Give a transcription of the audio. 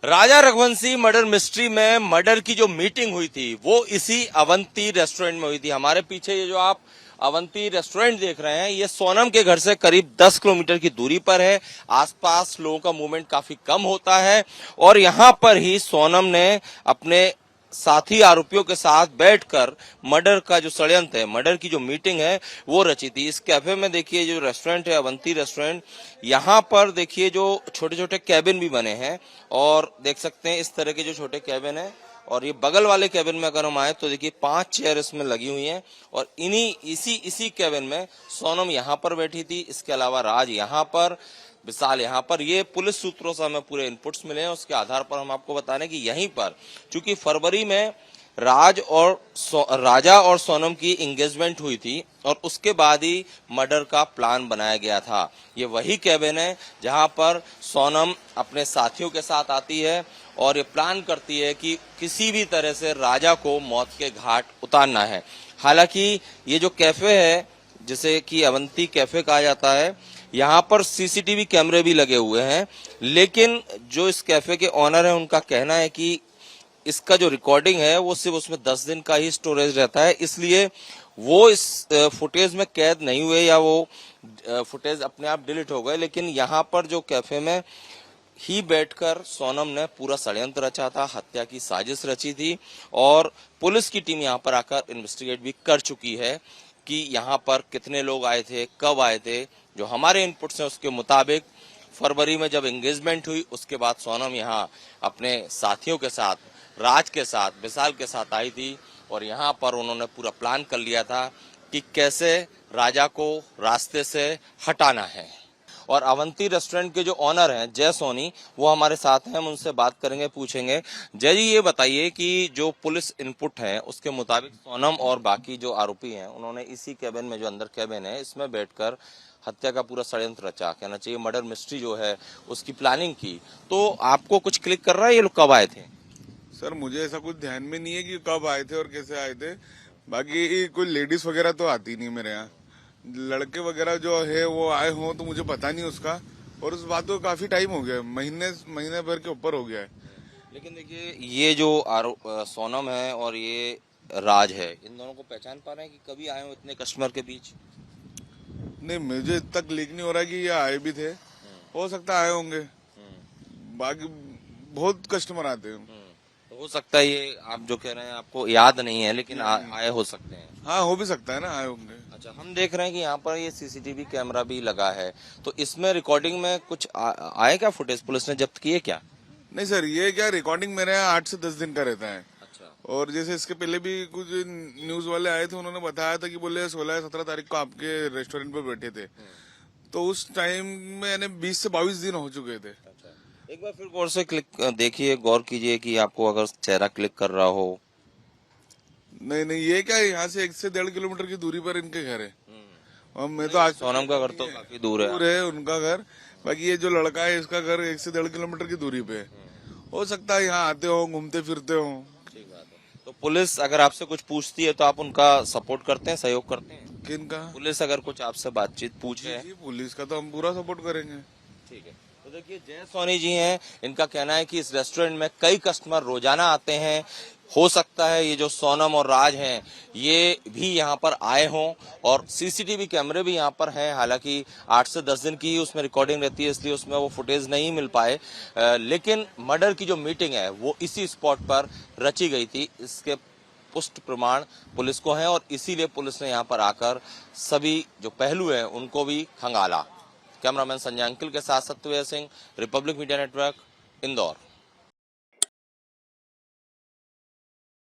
राजा Raghuvanshi murder mystery में murder की जो मीटिंग हुई थी वो इसी अवंती रेस्टोरेंट में हुई थी। हमारे पीछे ये जो आप अवंती रेस्टोरेंट देख रहे हैं ये सोनम के घर से करीब 10 किलोमीटर की दूरी पर है। आसपास लोगों का मूवमेंट काफी कम होता है और यहां पर ही सोनम ने अपने साथी आरोपियों के साथ बैठकर मर्डर का जो षड्यंत्र है, मर्डर की जो मीटिंग है वो रची थी। इस कैफे में देखिए जो रेस्टोरेंट है अवंती रेस्टोरेंट, यहाँ पर देखिए जो छोटे छोटे कैबिन भी बने हैं और देख सकते हैं इस तरह के जो छोटे कैबिन है। और ये बगल वाले कैबिन में अगर हम आए तो देखिए 5 चेयर इसमें लगी हुई हैं और इसी कैबिन में सोनम यहाँ पर बैठी थी। इसके अलावा राज यहाँ पर, विशाल यहाँ पर। ये पुलिस सूत्रों से हमें पूरे इनपुट्स मिले हैं, उसके आधार पर हम आपको बता रहे हैं कि यहीं पर चूंकि फरवरी में राजा और सोनम की एंगेजमेंट हुई थी और उसके बाद ही मर्डर का प्लान बनाया गया था। ये वही कैबिन है जहां पर सोनम अपने साथियों के साथ आती है और ये प्लान करती है कि किसी भी तरह से राजा को मौत के घाट उतारना है। हालांकि ये जो कैफे है जिसे कि अवंती कैफे कहा जाता है, यहाँ पर सीसीटीवी कैमरे भी लगे हुए हैं, लेकिन जो इस कैफे के ऑनर है उनका कहना है कि इसका जो रिकॉर्डिंग है वो सिर्फ उसमें 10 दिन का ही स्टोरेज रहता है, इसलिए वो इस फुटेज में कैद नहीं हुए या वो फुटेज अपने आप डिलीट हो गए। लेकिन यहाँ पर जो कैफे में ही बैठकर सोनम ने पूरा षड्यंत्र रचा था, हत्या की साजिश रची थी और पुलिस की टीम यहाँ पर आकर इन्वेस्टिगेट भी कर चुकी है कि यहाँ पर कितने लोग आए थे, कब आए थे। जो हमारे इनपुट्स हैं उसके मुताबिक फरवरी में जब एंगेजमेंट हुई उसके बाद सोनम यहाँ अपने साथियों के साथ, राज के साथ, विशाल के साथ आई थी और यहाँ पर उन्होंने पूरा प्लान कर लिया था कि कैसे राजा को रास्ते से हटाना है। और अवंती रेस्टोरेंट के जो ऑनर हैं जय सोनी, वो हमारे साथ हैं, हम उनसे बात करेंगे, पूछेंगे। जय जी, ये बताइए कि जो पुलिस इनपुट है उसके मुताबिक सोनम और बाकी जो आरोपी हैं उन्होंने इसी कैबिन में, जो अंदर कैबिन है, इसमें बैठकर हत्या का पूरा षड्यंत्र रचा, कहना चाहिए मर्डर मिस्ट्री जो है उसकी प्लानिंग की। तो आपको कुछ क्लिक कर रहा है ये लोग कब आए थे? सर मुझे ऐसा कुछ ध्यान में नहीं है कि कब आए थे और कैसे आए थे। बाकी कोई लेडीज वगैरह तो आती नहीं मेरे यहाँ, लड़के वगैरह जो है वो आए हों तो मुझे पता नहीं उसका। और उस बात को काफी टाइम हो गया, महीने भर के ऊपर हो गया है। लेकिन देखिए ये जो सोनम है और ये राज है, इन दोनों को पहचान पा रहे हैं कि कभी आए हो इतने कस्टमर के बीच? नहीं, मुझे तक क्लिक नहीं हो रहा कि ये आए भी थे, हो सकता है आए होंगे। बाकी बहुत कस्टमर आते हैं। तो हो सकता है ये आप जो कह रहे हैं आपको याद नहीं है, लेकिन आए हो सकते हैं। हाँ, हो भी सकता है ना, आए होंगे। अच्छा, हम देख रहे हैं कि यहाँ पर ये सीसीटीवी कैमरा भी लगा है, तो इसमें रिकॉर्डिंग में कुछ आए क्या फुटेज, पुलिस ने जब्त किए क्या? नहीं सर, ये क्या रिकॉर्डिंग मेरे यहाँ 8 से 10 दिन का रहता है। अच्छा। और जैसे इसके पहले भी कुछ न्यूज वाले आए थे, उन्होंने बताया था कि बोले 16-17 तारीख को आपके रेस्टोरेंट पे बैठे थे, तो उस टाइम में यानी 20 से 22 दिन हो चुके थे। अच्छा, एक बार फिर गौर से क्लिक देखिए, गौर कीजिए कि आपको अगर चेहरा क्लिक कर रहा हो। नहीं, ये क्या है, यहाँ से 1 से 1.5 किलोमीटर की दूरी पर इनके घर है। और मैं तो आज सोनम का घर तो काफी दूर है उनका घर। बाकी ये जो लड़का है इसका घर 1 से 1.5 किलोमीटर की दूरी पे है। हो सकता है यहाँ आते हो, घूमते फिरते हो। ठीक बात है। तो पुलिस अगर आपसे कुछ पूछती है तो आप उनका सपोर्ट करते हैं, सहयोग करते हैं? किनका? पुलिस अगर कुछ आपसे बातचीत पूछे? जी, पुलिस का तो हम पूरा सपोर्ट करेंगे। ठीक है। तो देखिए जय सोनी जी हैं, इनका कहना है कि इस रेस्टोरेंट में कई कस्टमर रोजाना आते हैं। हो सकता है ये जो सोनम और राज हैं ये भी यहाँ पर आए हों और सीसीटीवी कैमरे भी यहाँ पर हैं। हालांकि 8 से 10 दिन की ही उसमें रिकॉर्डिंग रहती है, इसलिए उसमें वो फुटेज नहीं मिल पाए, लेकिन मर्डर की जो मीटिंग है वो इसी स्पॉट पर रची गई थी। इसके पुष्ट प्रमाण पुलिस को हैं और इसीलिए पुलिस ने यहाँ पर आकर सभी जो पहलू हैं उनको भी खंगाला। कैमरामैन संजय अंकिल के साथ Satyaved Singh, Republic Media Network, Indore.